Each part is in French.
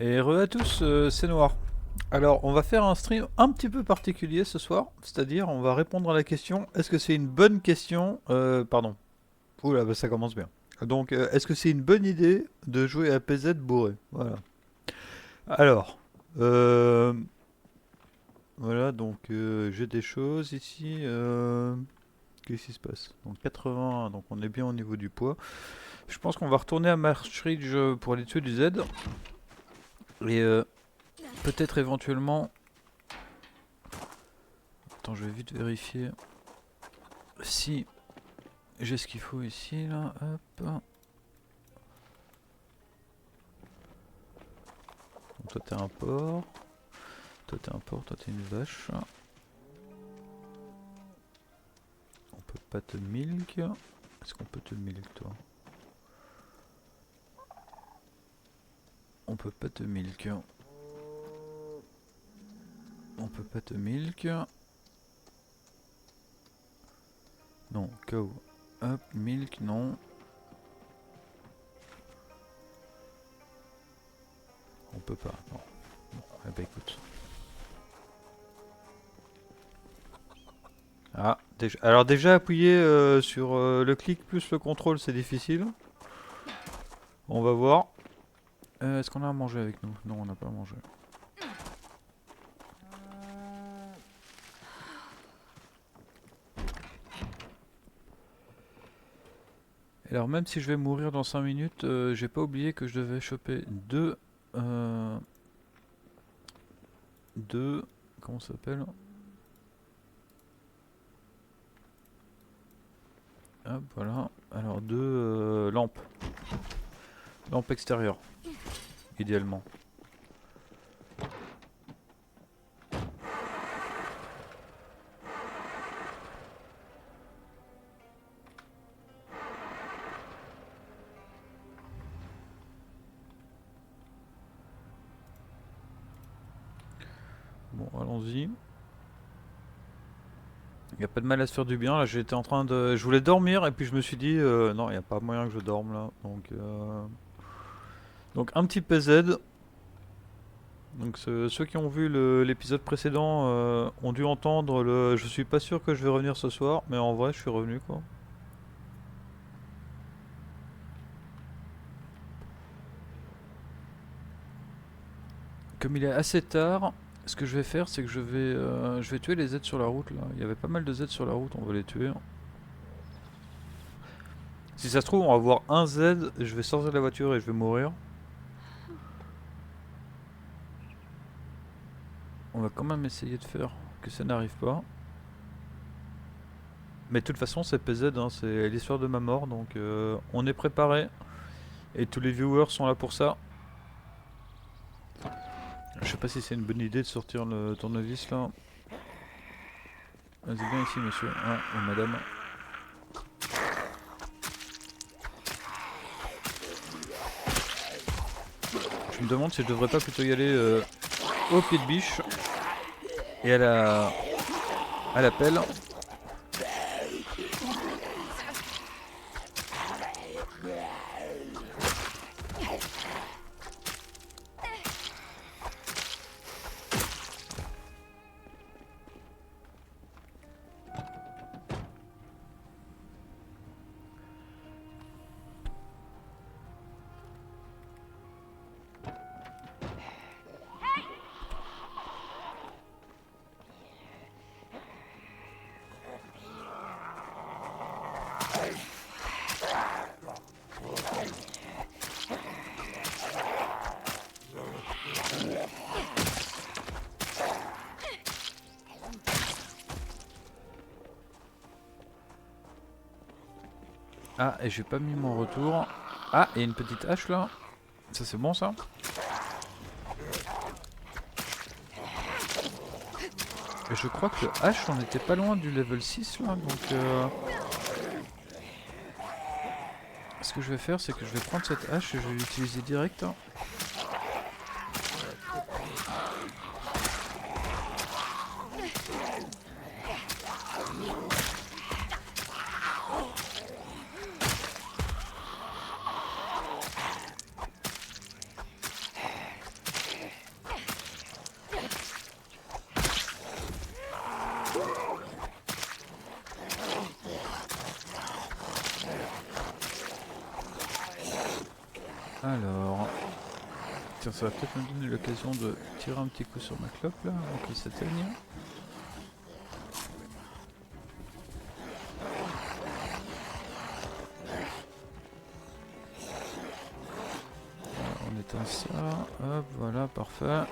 Et re à tous, c'est Noir. Alors, on va faire un stream un petit peu particulier ce soir, c'est-à-dire on va répondre à la question est-ce que c'est une bonne question pardon. Oula, bah ça commence bien. Donc, est-ce que c'est une bonne idée de jouer à PZ bourré? Voilà. Alors, euh, voilà, donc j'ai des choses ici. Qu'est-ce qui se passe? Donc 80, donc on est bien au niveau du poids. Je pense qu'on va retourner à Marshridge pour aller tuer du Z. Et peut-être éventuellement. Attends, je vais vite vérifier si j'ai ce qu'il faut ici, là. Hop. Donc, toi, t'es un porc. Toi, t'es un porc. Toi, t'es une vache. On peut pas te milk. Est-ce qu'on peut te milk, toi? On peut pas te milk. On peut pas te milk. Non, cow. Hop, milk, non. On peut pas, non. Bon, eh ben écoute. Ah, déjà, alors déjà appuyer sur le clic plus le contrôle, c'est difficile. On va voir. Est-ce qu'on a à manger avec nous? Non, on n'a pas à manger. Alors même si je vais mourir dans 5 minutes, j'ai pas oublié que je devais choper deux, comment ça s'appelle? Hop, voilà. Alors deux lampes. Lampes extérieures, idéalement. Bon, allons-y. Il n'y a pas de mal à se faire du bien. Là, j'étais en train de. Je voulais dormir et puis je me suis dit non, il n'y a pas moyen que je dorme là. Donc un petit PZ. Donc ceux qui ont vu l'épisode précédent ont dû entendre le. Je suis pas sûr que je vais revenir ce soir, mais en vrai, je suis revenu quoi. Comme il est assez tard, ce que je vais faire, c'est que je vais tuer les Z sur la route là. Il y avait pas mal de Z sur la route, on va les tuer. Si ça se trouve, on va voir un Z, je vais sortir de la voiture et je vais mourir. On va quand même essayer de faire que ça n'arrive pas. Mais de toute façon, c'est PZ, hein, c'est l'histoire de ma mort, donc on est préparé. Et tous les viewers sont là pour ça. Je sais pas si c'est une bonne idée de sortir le tournevis là. Vas-y, viens ici, monsieur. Ah, ou madame. Je me demande si je devrais pas plutôt y aller au pied de biche et à la pelle. Ah, et j'ai pas mis mon retour. Ah, et une petite hache là. Ça c'est bon ça. Et je crois que le hache on était pas loin du level 6 là, donc ce que je vais faire c'est que je vais prendre cette hache et je vais l'utiliser direct. Hein. Alors, tiens, ça va peut-être me donner l'occasion de tirer un petit coup sur ma clope là, avant qu'il s'éteigne. Voilà, on éteint ça, hop, voilà, parfait.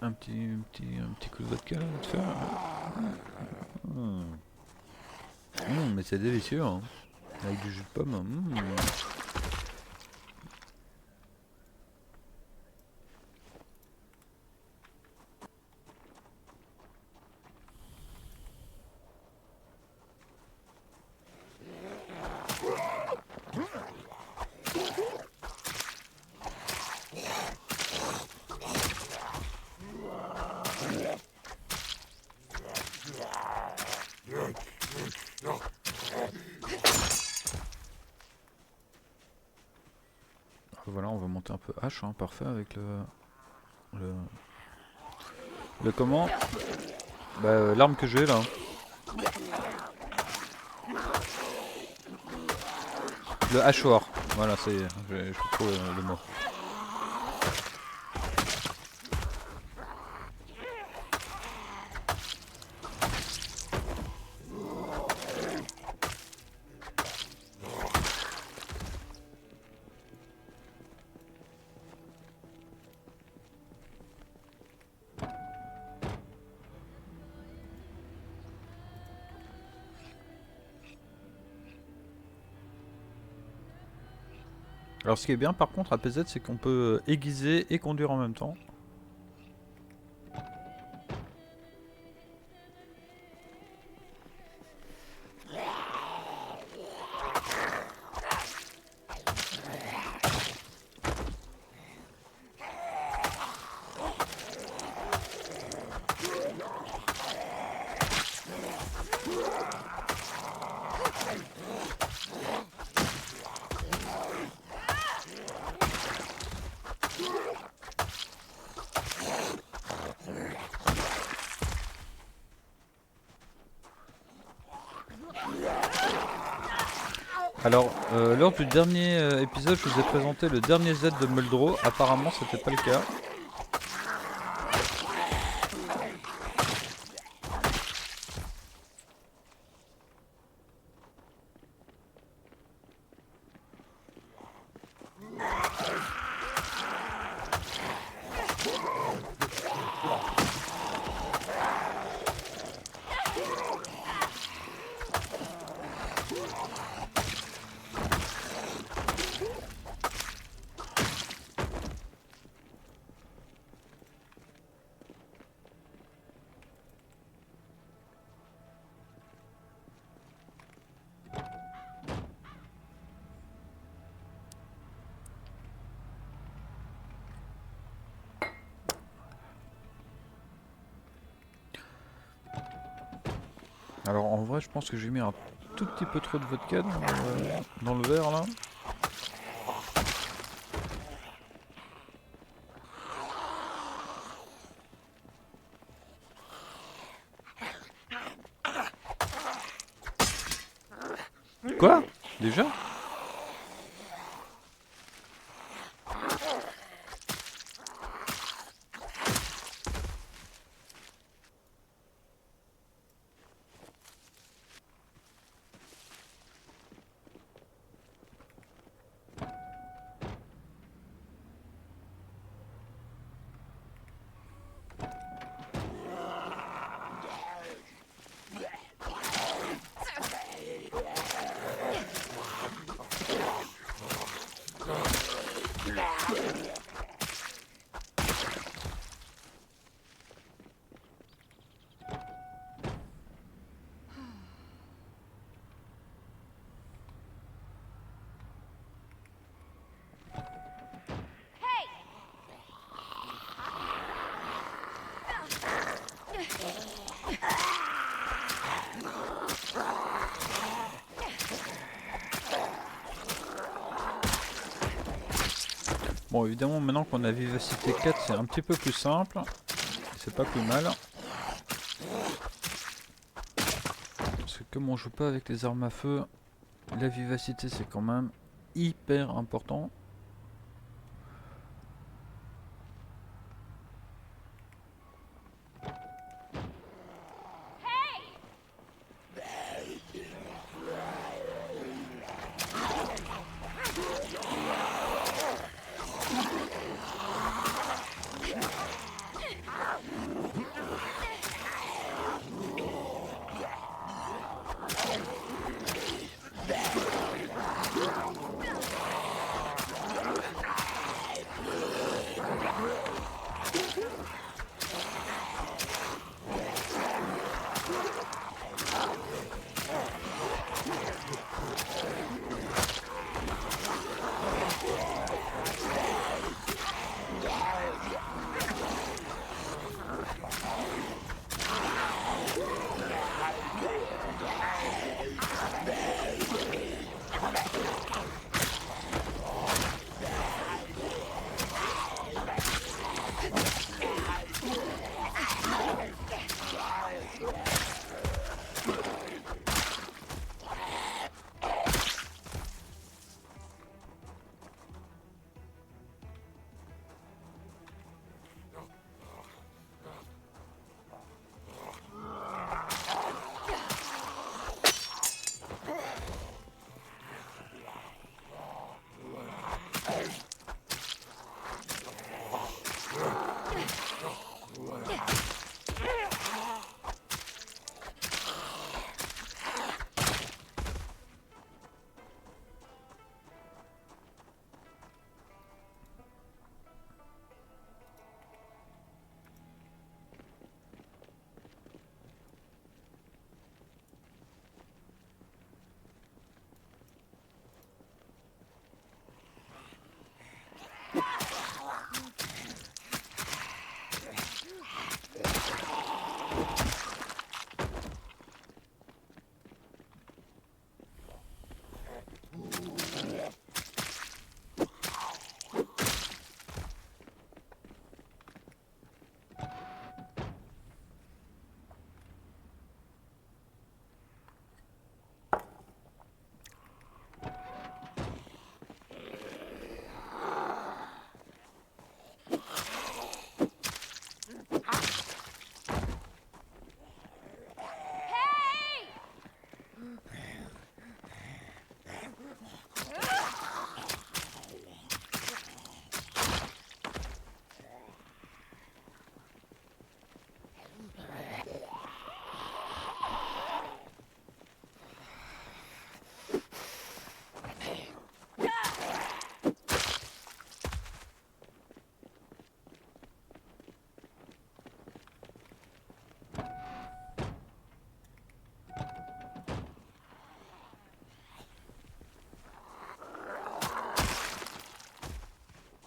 Un petit coup de vodka là, de faire. Mais c'est délicieux, hein. Avec du jus de pomme. Voilà, on va monter un peu H, hein, parfait avec le comment. Bah, l'arme que j'ai là. Le hachoir. Voilà, c'est. Je trouve le mot. Alors ce qui est bien par contre à PZ, c'est qu'on peut aiguiser et conduire en même temps. Alors, lors du dernier épisode, je vous ai présenté le dernier Z de Muldrow. Apparemment, c'était pas le cas. Alors en vrai, je pense que j'ai mis un tout petit peu trop de vodka dans le verre là. Quoi? Déjà? Bon, évidemment, maintenant qu'on a vivacité 4, c'est un petit peu plus simple. C'est pas plus mal. Parce que comme on joue pas avec les armes à feu, la vivacité c'est quand même hyper important.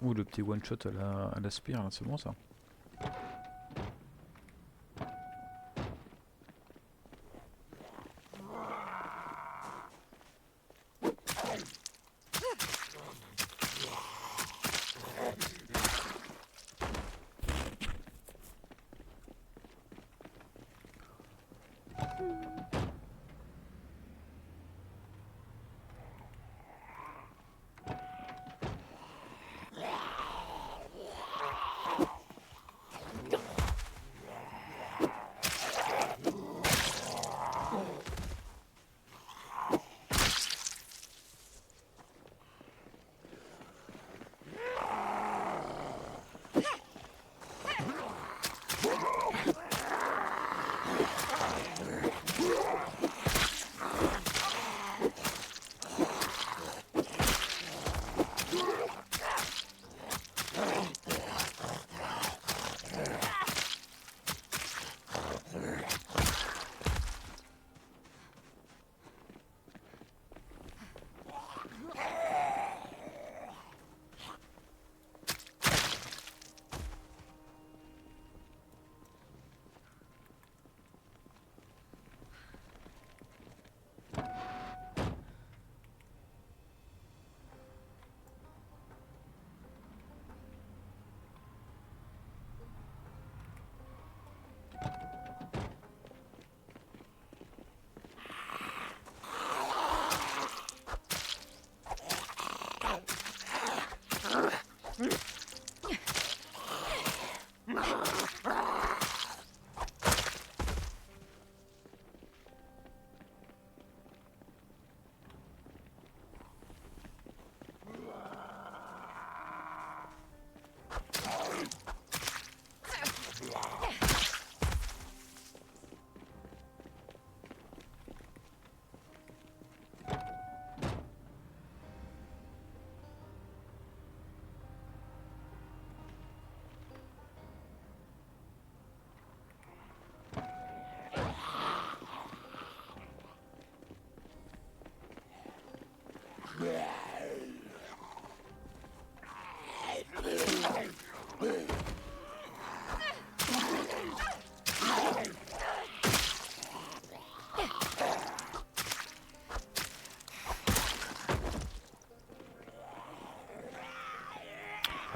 Ouh, le petit one shot à la spire, c'est bon ça.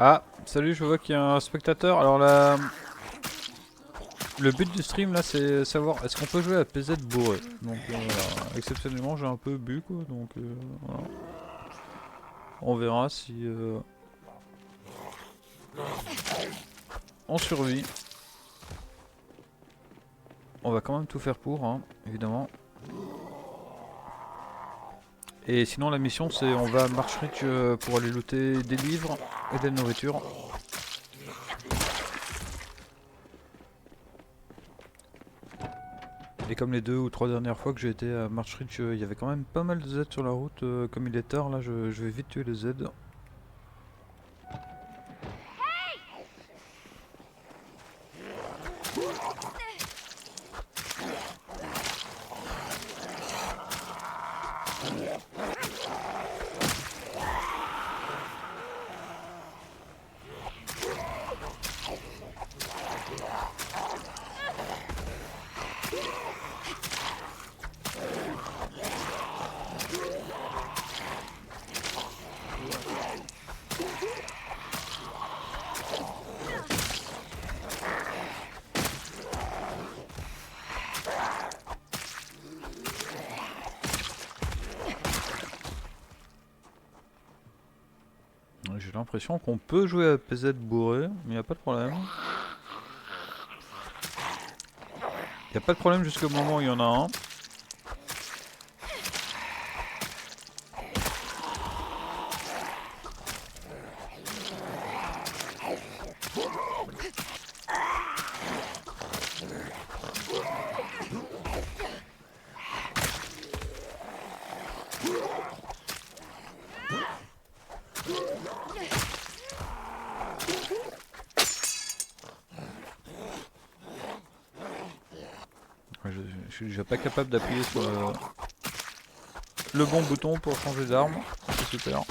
Ah, salut, je vois qu'il y a un spectateur. Alors là, le but du stream là, c'est savoir est-ce qu'on peut jouer à PZ bourré. Donc voilà, exceptionnellement, j'ai un peu bu quoi, donc voilà. On verra si on survit. On va quand même tout faire pour, hein, évidemment. Et sinon, la mission, c'est on va à Marchridge pour aller looter des livres et de la nourriture. Et comme les 2 ou 3 dernières fois que j'ai été à Marchridge, il y avait quand même pas mal de Z sur la route. Comme il est tard, là, je vais vite tuer les Z. J'ai l'impression qu'on peut jouer à PZ bourré, mais il n'y a pas de problème. Il n'y a pas de problème jusqu'au moment où il y en a un. Ouais, je suis déjà pas capable d'appuyer sur le bon bouton pour changer d'arme. C'est super.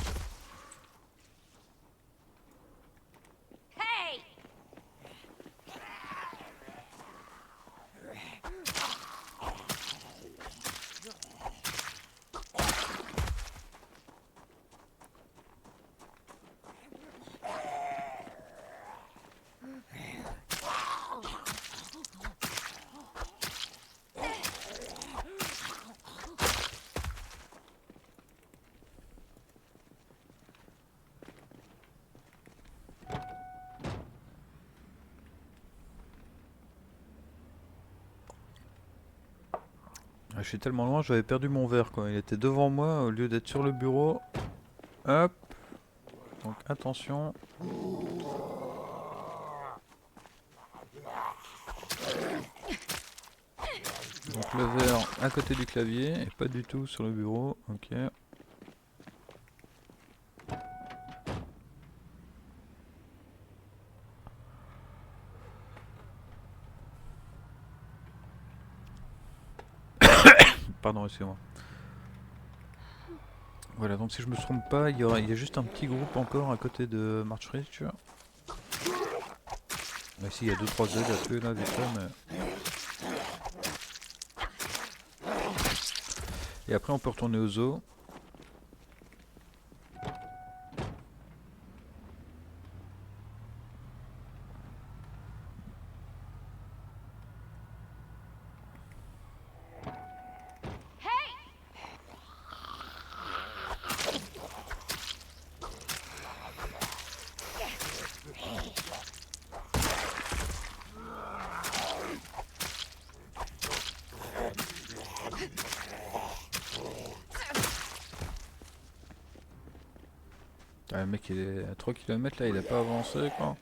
Je suis tellement loin, j'avais perdu mon verre quoi. Il était devant moi au lieu d'être sur le bureau. Hop. Donc attention. Donc le verre à côté du clavier et pas du tout sur le bureau. Ok. Pardon, excusez-moi. Voilà, donc si je me trompe pas, il y a juste un petit groupe encore à côté de Marchridge. Ici, il y a 2-3 Z à tuer là, vite fait, mais... Et après, on peut retourner au zoo. Ah, le mec il est à 3 km là, il a pas avancé quoi.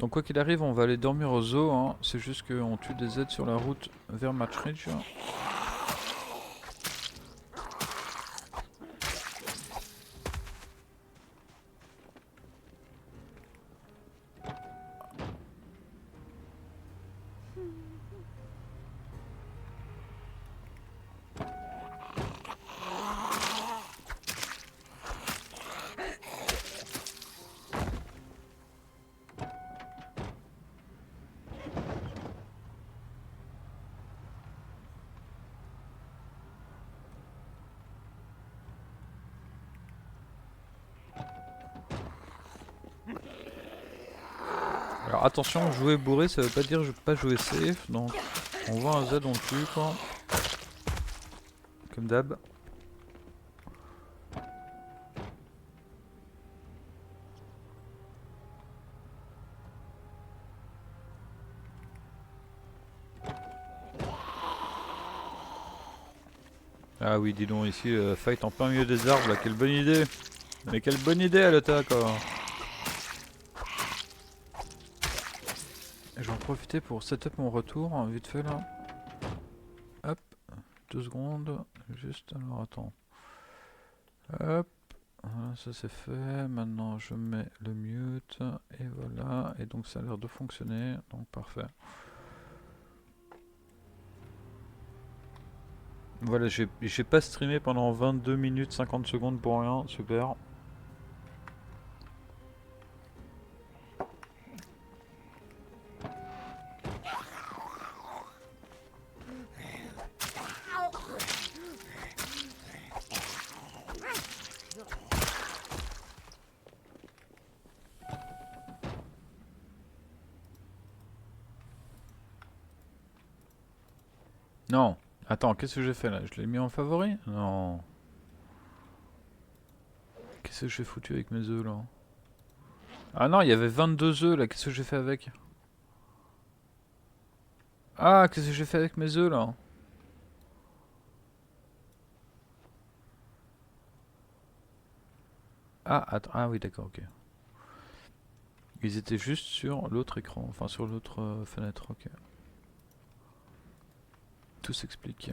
Donc quoi qu'il arrive, on va aller dormir au zoo, hein. C'est juste qu'on tue des Z sur la route vers Marchridge. Alors attention, jouer bourré ça veut pas dire pas jouer safe, donc on voit un Z on le tue quoi. Comme d'hab. Ah oui, dis donc ici, fight en plein milieu des arbres là, quelle bonne idée! Mais quelle bonne idée à l'attaque quoi! Je vais en profiter pour setup mon retour, hein, vite fait là. Hop, 2 secondes, juste, alors attends. Hop, voilà, ça c'est fait. Maintenant je mets le mute, et voilà, et donc ça a l'air de fonctionner, donc parfait. Voilà, j'ai pas streamé pendant 22 minutes 50 secondes pour rien, super. Non, attends, qu'est-ce que j'ai fait là? Je l'ai mis en favori? Non. Qu'est-ce que j'ai foutu avec mes œufs là? Ah non, il y avait 22 œufs là, qu'est-ce que j'ai fait avec? Ah, qu'est-ce que j'ai fait avec mes œufs là? Ah, attends, ah oui, d'accord, ok. Ils étaient juste sur l'autre écran, enfin sur l'autre fenêtre, ok. Tout s'explique.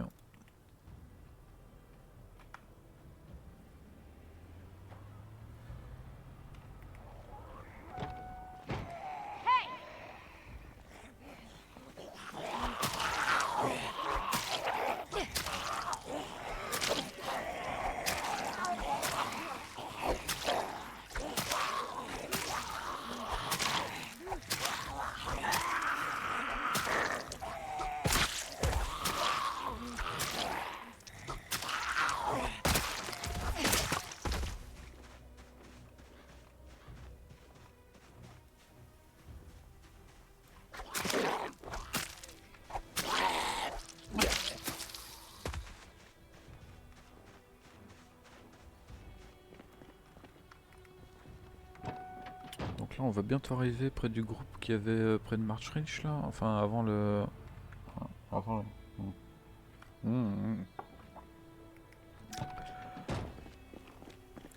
Donc là on va bientôt arriver près du groupe qui avait près de Marchridge là, enfin avant le... Avant le...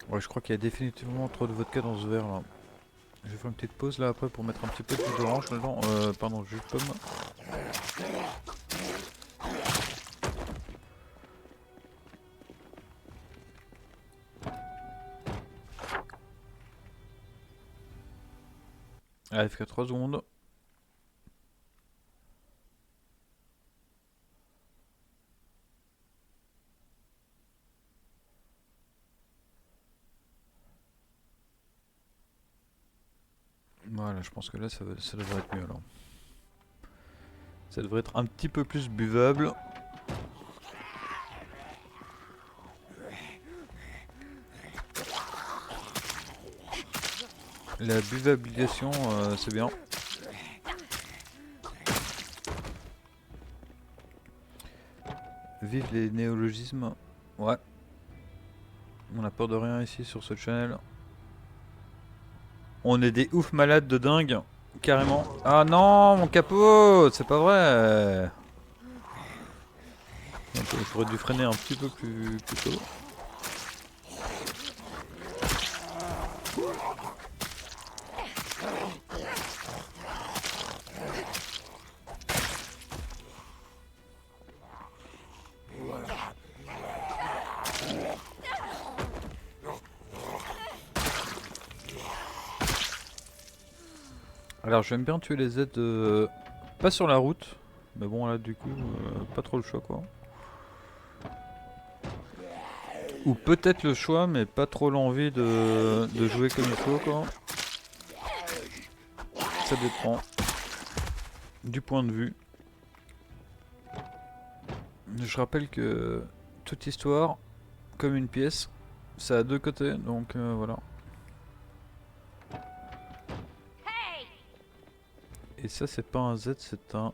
Ouais, je crois qu'il y a définitivement trop de vodka dans ce verre là. Je vais faire une petite pause là après pour mettre un petit peu de jus d'orange dedans, pardon, jus de pomme. AFK 3 secondes. Voilà, je pense que là ça devrait être mieux alors. Ça devrait être un petit peu plus buvable. La buvabilisation, c'est bien. Vive les néologismes. Ouais. On a peur de rien ici sur ce channel. On est des ouf malades de dingue. Carrément. Ah non, mon capot, c'est pas vrai. J'aurais dû freiner un petit peu plus tôt. Alors j'aime bien tuer les aides pas sur la route, mais bon là du coup pas trop le choix quoi. Ou peut-être le choix mais pas trop l'envie de jouer comme il faut quoi. Ça dépend du point de vue. Je rappelle que toute histoire, comme une pièce, ça a deux côtés donc voilà. Et ça c'est pas un Z, c'est un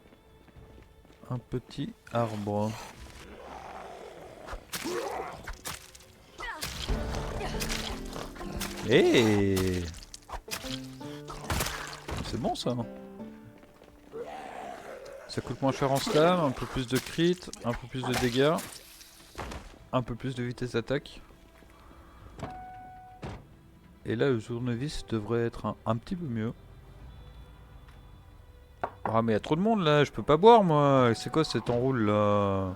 petit arbre. Et c'est bon ça. Ça coûte moins cher en stam, un peu plus de crit, un peu plus de dégâts, un peu plus de vitesse d'attaque. Et là le tournevis devrait être un petit peu mieux. Ah mais il y a trop de monde là, je peux pas boire moi. C'est quoi cet enroule là?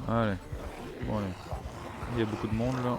Allez. Bon, allez. Il y a beaucoup de monde là.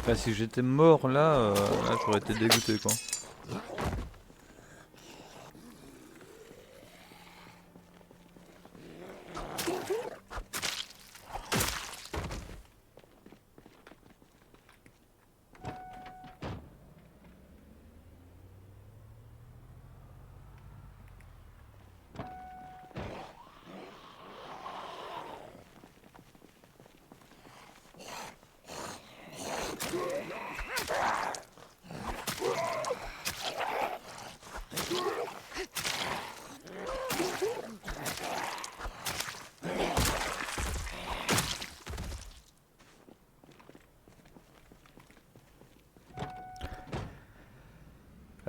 Bah, si j'étais mort là, là j'aurais été dégoûté quoi.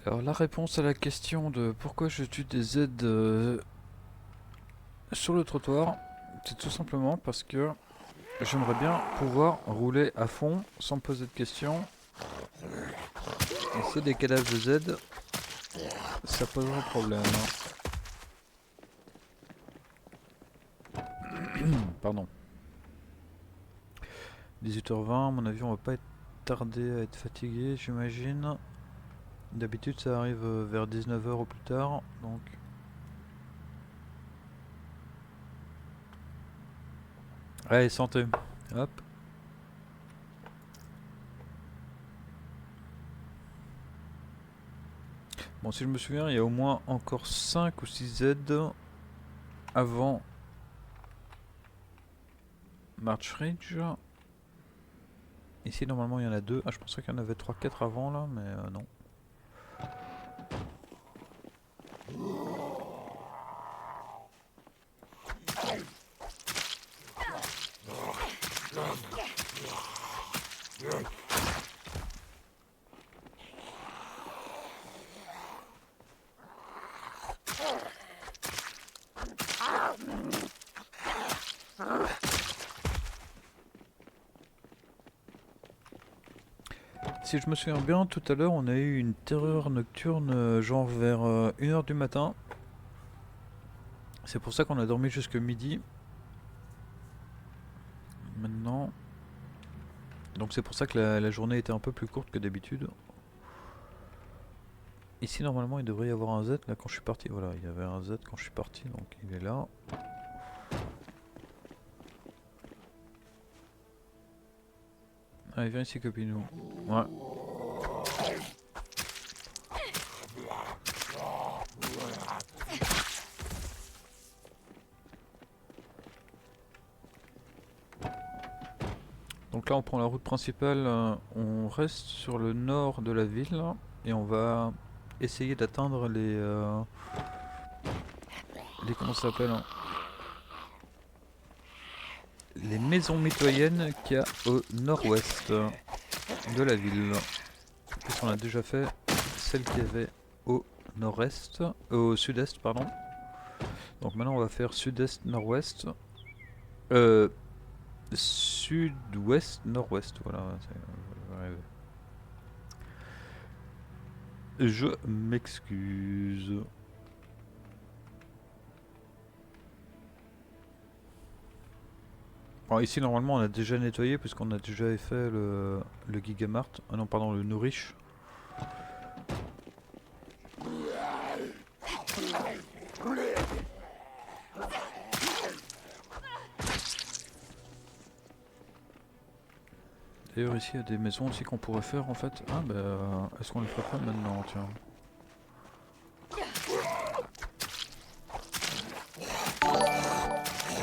Alors la réponse à la question de pourquoi je tue des Z sur le trottoir, c'est tout simplement parce que j'aimerais bien pouvoir rouler à fond sans me poser de questions. Et c'est des cadavres de Z, ça posera problème. Pardon. 18h20, à mon avis on va pas être tardé à être fatigué j'imagine. D'habitude ça arrive vers 19h au plus tard, donc... Allez, santé. Hop. Bon, si je me souviens, il y a au moins encore 5 ou 6 Z avant March Ridge. Ici, normalement, il y en a 2. Ah, je pensais qu'il y en avait 3-4 avant, là, mais non. Si je me souviens bien, tout à l'heure, on a eu une terreur nocturne, genre vers 1h du matin. C'est pour ça qu'on a dormi jusque midi. Maintenant... Donc c'est pour ça que la journée était un peu plus courte que d'habitude. Ici, normalement, il devrait y avoir un Z, là, quand je suis parti. Voilà, il y avait un Z quand je suis parti, donc il est là. Allez, viens ici, copinou. Ouais. Donc là, on prend la route principale, on reste sur le nord de la ville, et on va essayer d'atteindre les comment ça s'appelle, hein, les maisons mitoyennes qu'il y a au nord-ouest de la ville. Puisqu'on a déjà fait celle qu'il y avait au nord-est, au sud-est, pardon. Donc maintenant on va faire sud-est, nord-ouest. Sud-ouest, nord-ouest, voilà. Je m'excuse. Bon, ici, normalement, on a déjà nettoyé puisqu'on a déjà fait le Gigamart. Ah non, pardon, le Nourish. D'ailleurs, ici, il y a des maisons aussi qu'on pourrait faire en fait. Ah, bah, est-ce qu'on les ferait pas maintenant, tiens?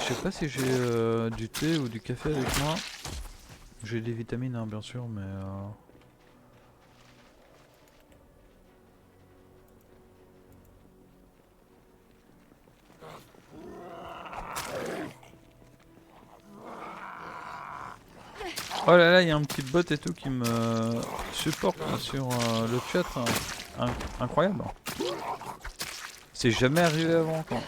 Je sais pas si j'ai du thé ou du café avec moi. J'ai des vitamines, hein, bien sûr, mais. Oh là là, il y a un petit bot et tout qui me supporte sur le chat. Incroyable. C'est jamais arrivé avant, quoi.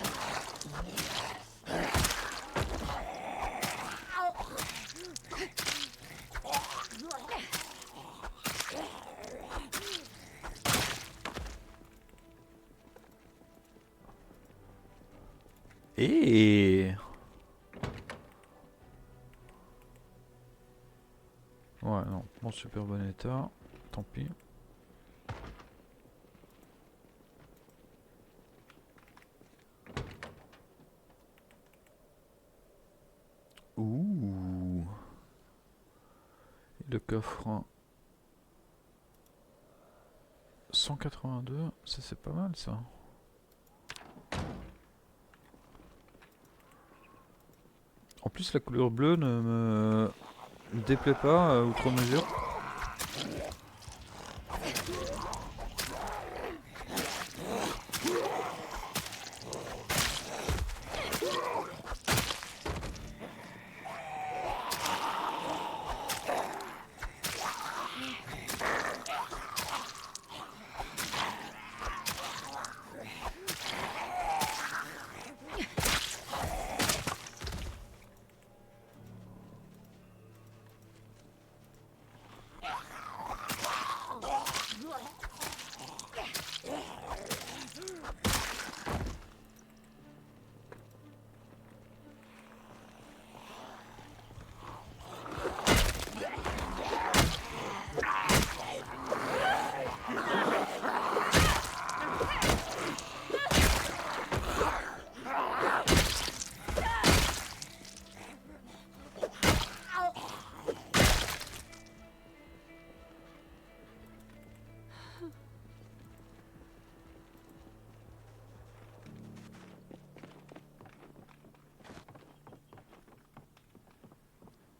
Et ouais, non, bon, super bon état. Tant pis. Ouh. Le coffre 182, ça c'est pas mal ça. En plus la couleur bleue ne me déplaît pas outre mesure.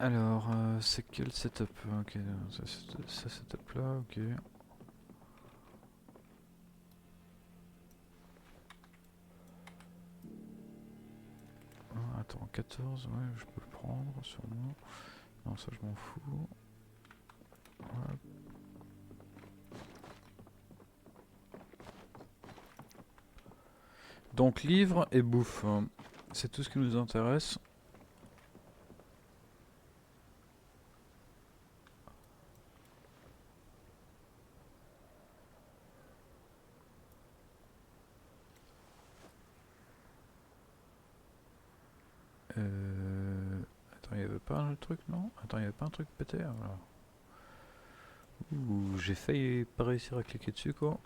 Alors, c'est quel setup? Ok, ça setup là, ok. Ah, attends, 14, ouais, je peux le prendre sûrement. Non, ça je m'en fous. Ouais. Donc livre et bouffe, hein. C'est tout ce qui nous intéresse. Attends, il y avait pas un truc, non? Attends, il y avait pas un truc pété, voilà. Ouh, j'ai failli pas réussir à cliquer dessus, quoi.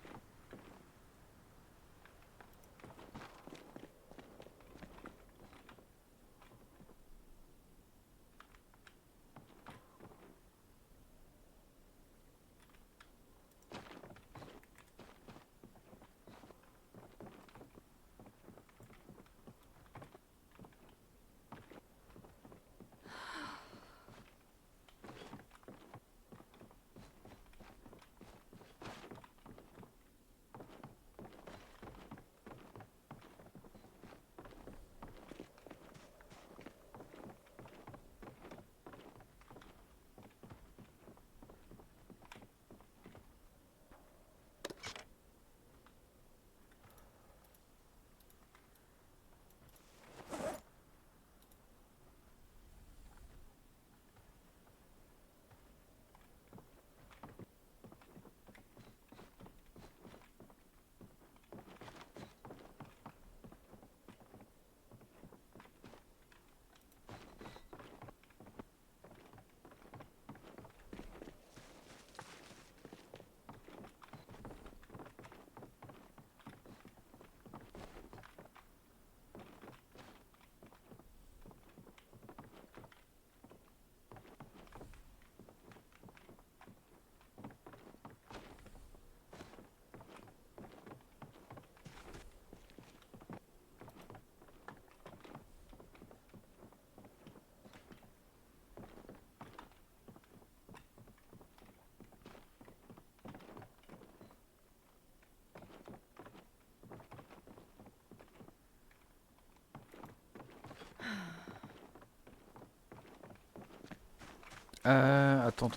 Attends.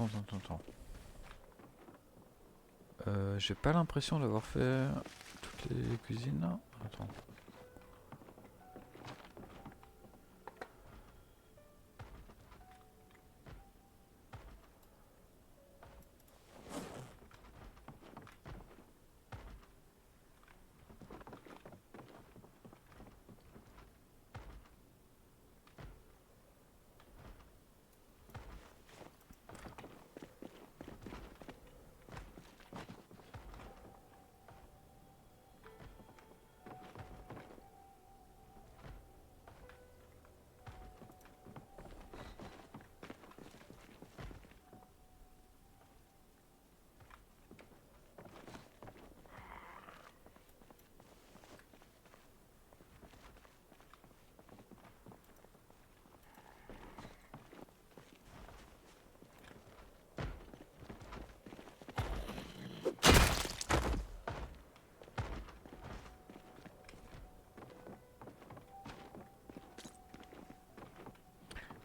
J'ai pas l'impression d'avoir fait toutes les cuisines. Attends.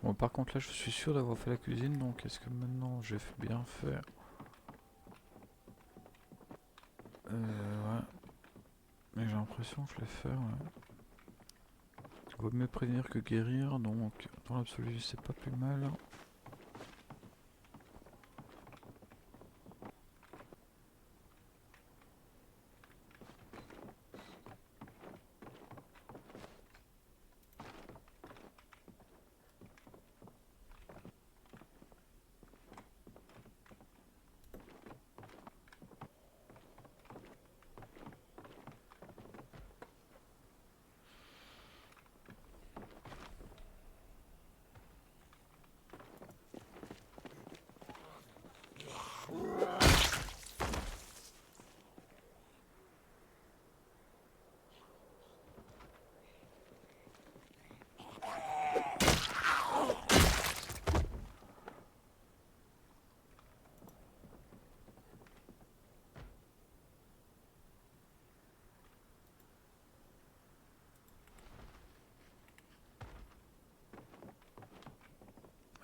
Bon, par contre là je suis sûr d'avoir fait la cuisine, donc est-ce que maintenant j'ai bien fait? Ouais. Mais j'ai l'impression que je l'ai fait, ouais. Vaut mieux prévenir que guérir, donc dans l'absolu c'est pas plus mal.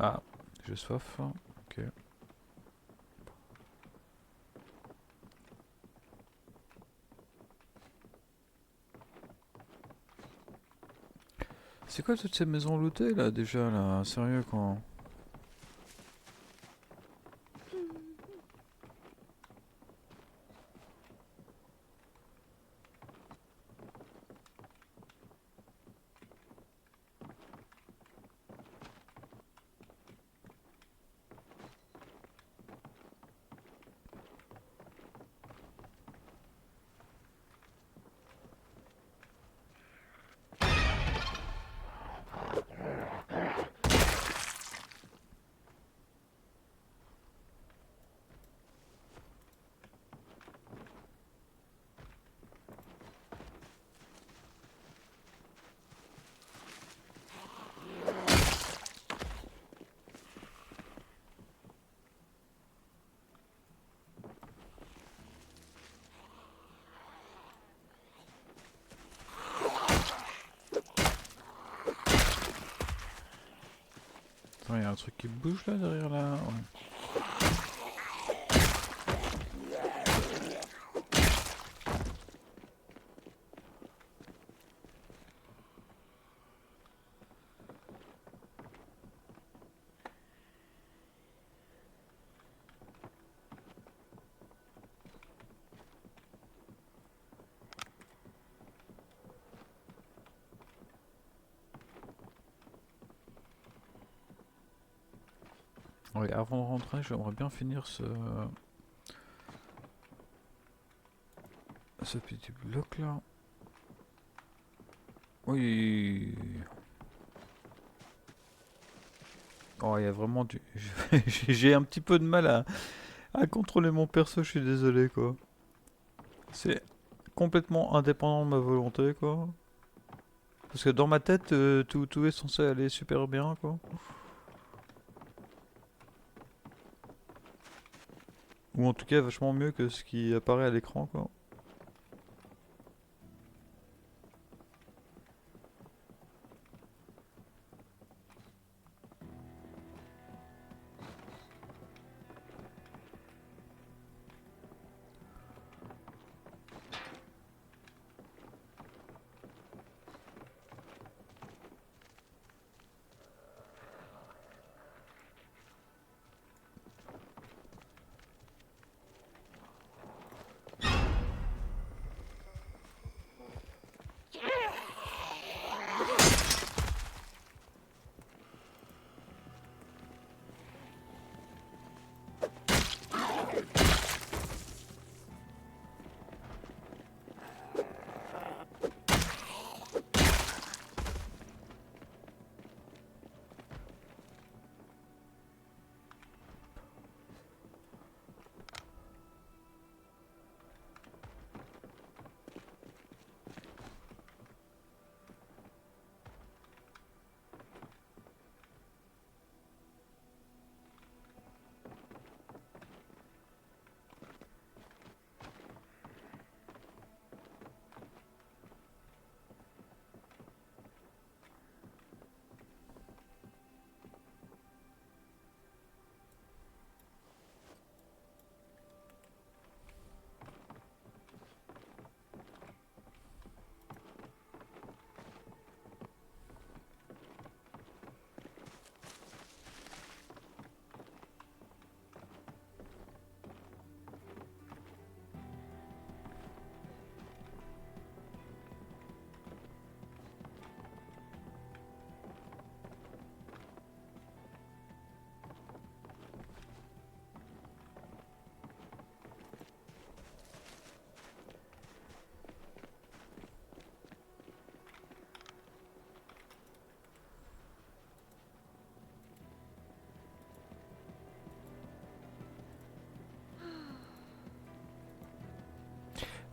Ah, j'ai soif. Ok. C'est quoi toutes ces maisons lootées là déjà là? Sérieux quoi? Attends, y a un truc qui bouge là derrière là? Ouais. Ouais, avant de rentrer, j'aimerais bien finir ce petit bloc là. Oui. Oh, il y a vraiment du. J'ai un petit peu de mal à contrôler mon perso, je suis désolé quoi. C'est complètement indépendant de ma volonté quoi. Parce que dans ma tête, tout est censé aller super bien quoi. Ou en tout cas vachement mieux que ce qui apparaît à l'écran quoi.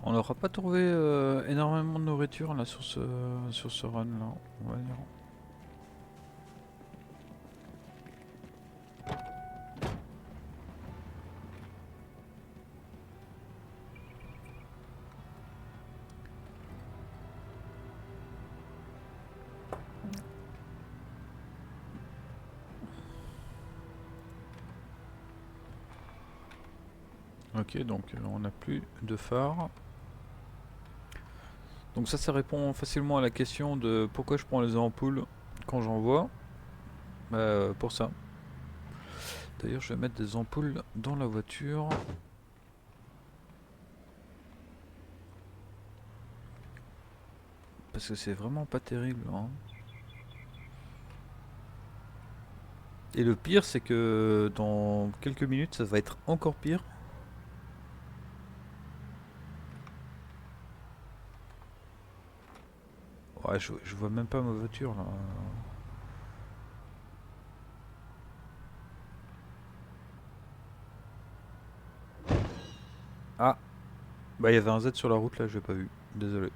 On n'aura pas trouvé énormément de nourriture là sur ce run là, on va dire. Ok, donc on n'a plus de phare. Donc ça répond facilement à la question de pourquoi je prends les ampoules quand j'en vois. Pour ça. D'ailleurs, je vais mettre des ampoules dans la voiture. Parce que c'est vraiment pas terrible, hein. Et le pire, c'est que dans quelques minutes, ça va être encore pire. Ouais, je vois même pas ma voiture là. Ah, bah il y avait un Z sur la route là, je l'ai pas vu. Désolé.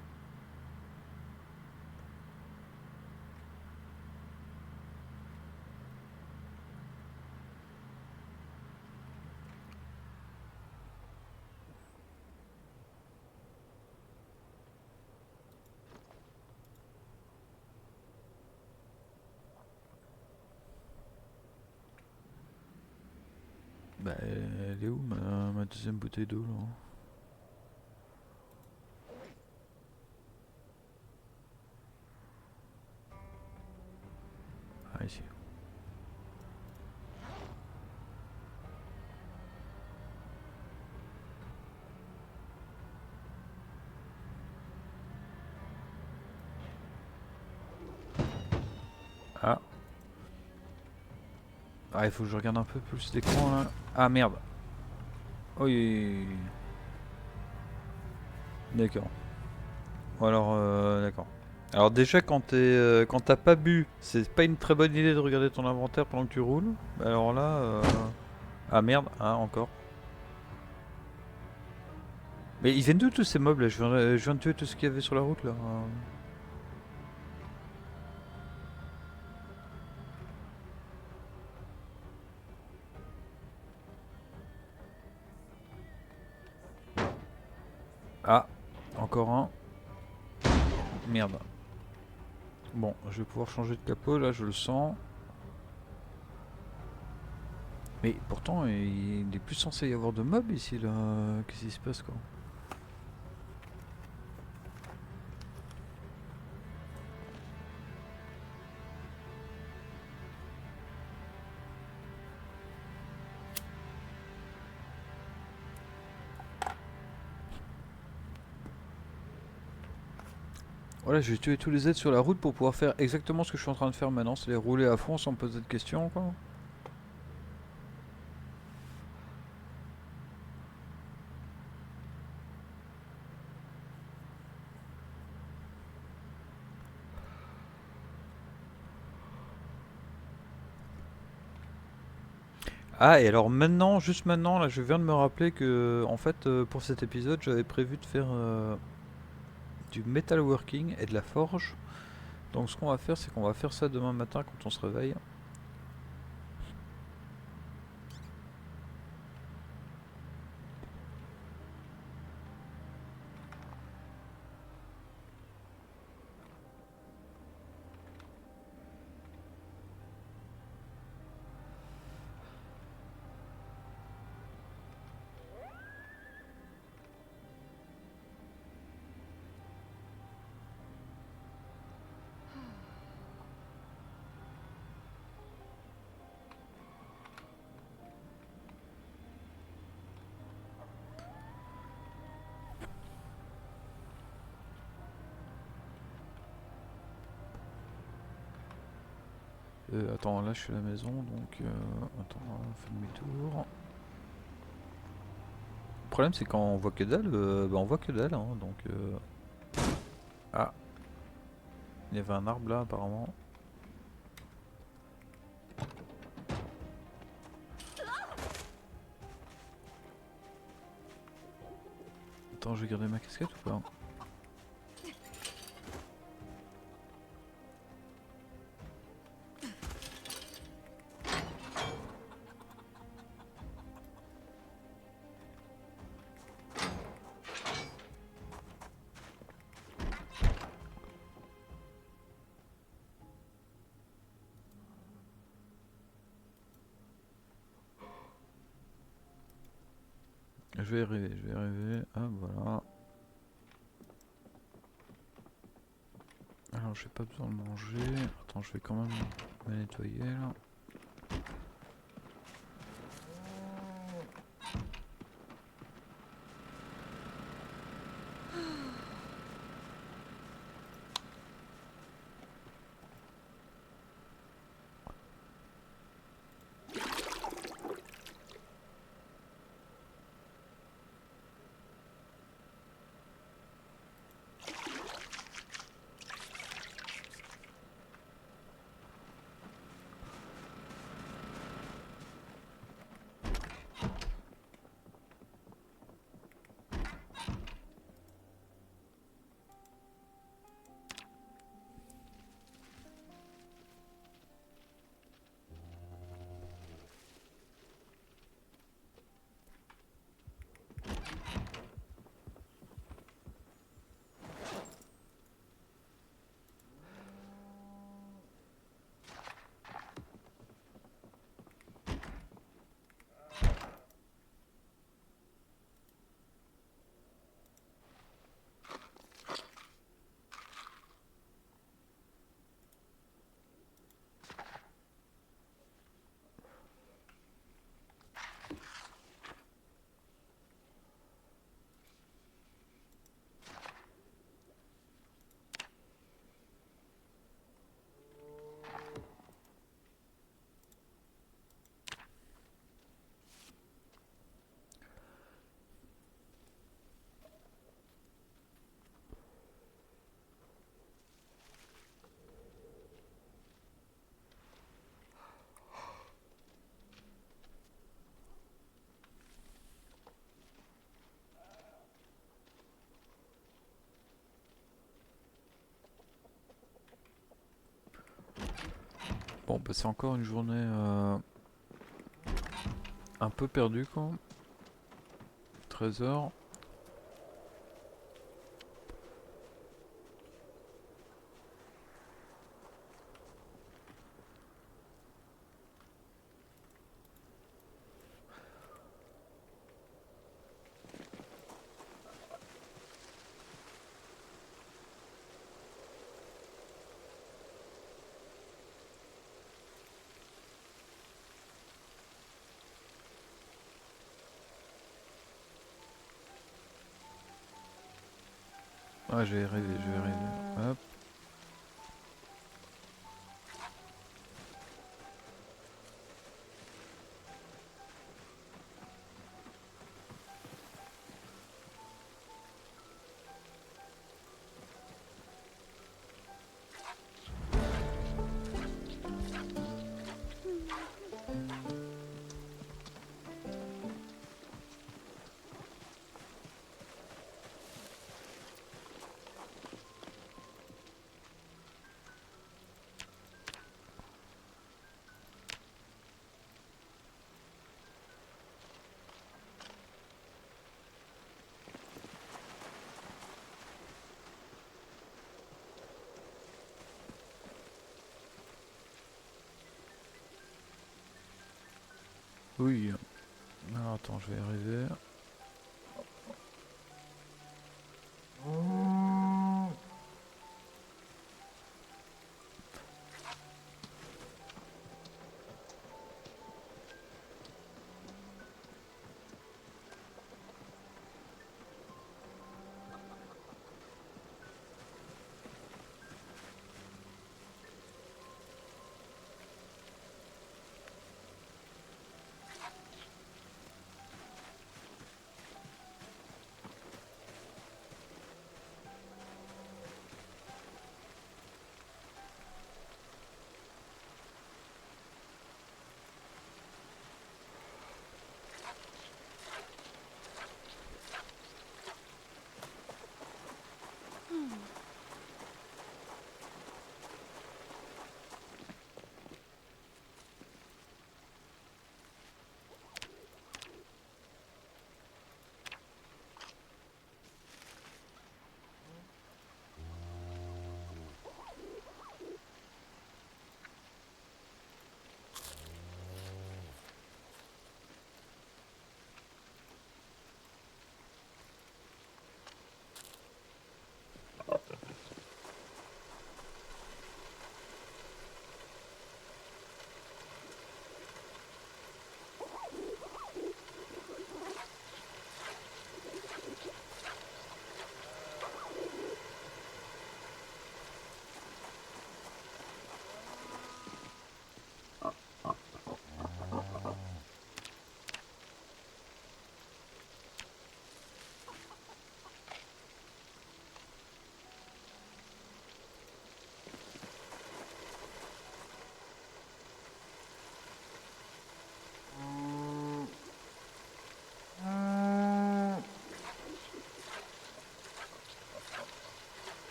Bah, elle est où ma deuxième bouteille d'eau là? Ah, ici. Ah. Ah, il faut que je regarde un peu plus l'écran là. Ah merde. Oui. D'accord. Ou alors, d'accord. Alors déjà, quand t'as pas bu, c'est pas une très bonne idée de regarder ton inventaire pendant que tu roules. Alors là, ah merde, ah encore. Mais ils viennent d'où tous ces mobs là? Je viens de tuer tout ce qu'il y avait sur la route là. Ah, encore un. Merde. Bon, je vais pouvoir changer de capot là, je le sens. Mais pourtant, il est plus censé y avoir de mobs ici là. Qu'est-ce qui se passe quoi? Voilà, je vais tuer tous les aides sur la route pour pouvoir faire exactement ce que je suis en train de faire maintenant, c'est les rouler à fond sans me poser de questions quoi. Ah, et alors maintenant, juste maintenant, là, je viens de me rappeler que, en fait, pour cet épisode, j'avais prévu de faire du metalworking et de la forge. Donc, ce qu'on va faire, c'est qu'on va faire ça demain matin quand on se réveille. Attends, là, je suis à la maison, donc attends, on fait demi-tour. Le problème, c'est quand on voit que dalle, bah, on voit que dalle, hein, donc. Ah, il y avait un arbre là, apparemment. Attends, je vais garder ma casquette ou pas? Je vais rêver, je vais rêver. Ah voilà. Alors j'ai pas besoin de manger. Attends, je vais quand même me nettoyer là. Bon bah c'est encore une journée un peu perdue quoi. 13h. Ah je vais rêver, je vais rêver. Hop. Oui. Alors attends, je vais rêver.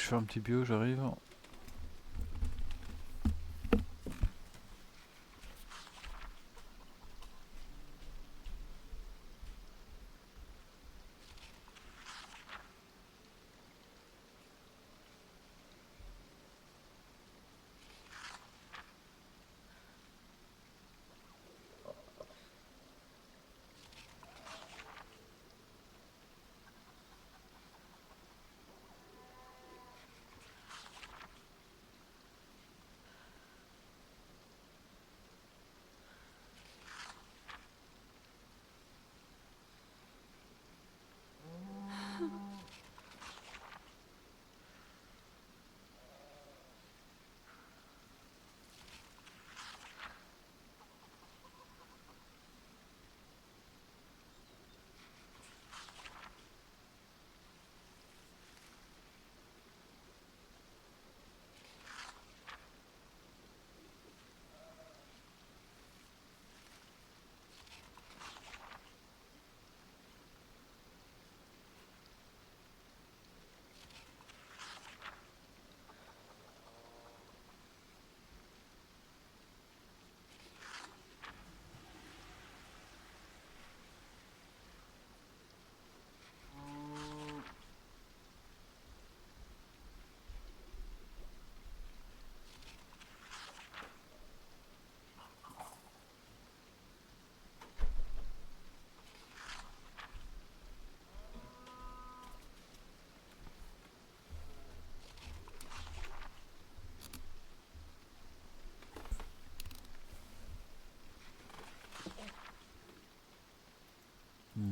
fais un petit bio, j'arrive.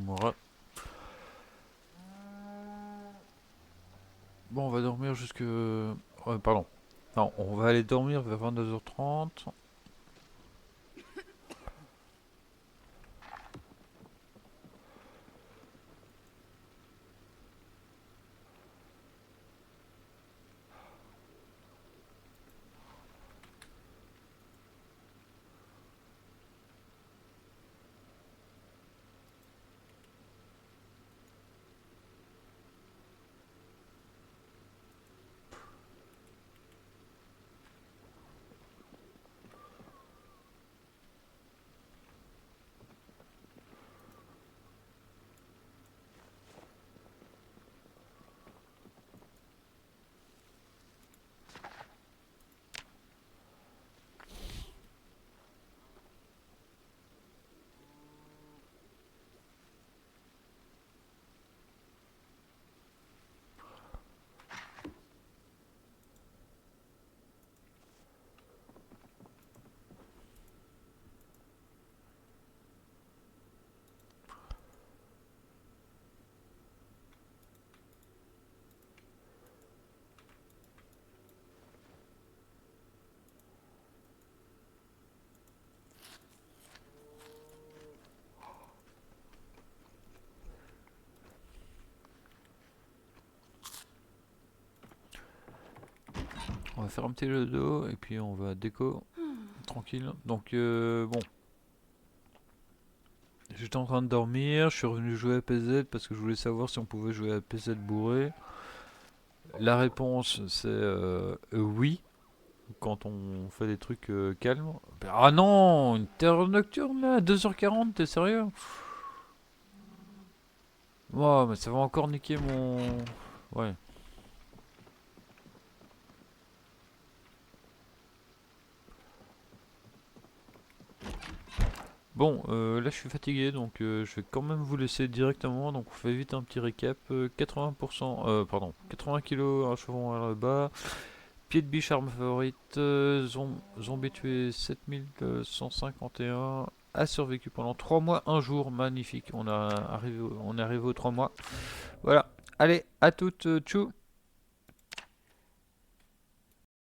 Voilà. Bon, on va dormir jusque... Ouais, pardon. Non, on va aller dormir vers 22h30. On va faire un petit jeu de dos et puis on va déco. Tranquille. Donc, bon. J'étais en train de dormir, je suis revenu jouer à PZ parce que je voulais savoir si on pouvait jouer à PZ bourré. La réponse c'est oui, quand on fait des trucs calmes. Ah non, une terreur nocturne là, 2h40, t'es sérieux? Ouais, mais ça va encore niquer mon... Ouais. Bon, là je suis fatigué, donc je vais quand même vous laisser directement. Donc on fait vite un petit récap. 80%, pardon, 80 kilos, un chevron à la bas. Pied de biche, arme favorite. Zombie tué 7151. A survécu pendant 3 mois, un jour. Magnifique. On est arrivé aux 3 mois. Voilà. Allez, à toutes. Tchou.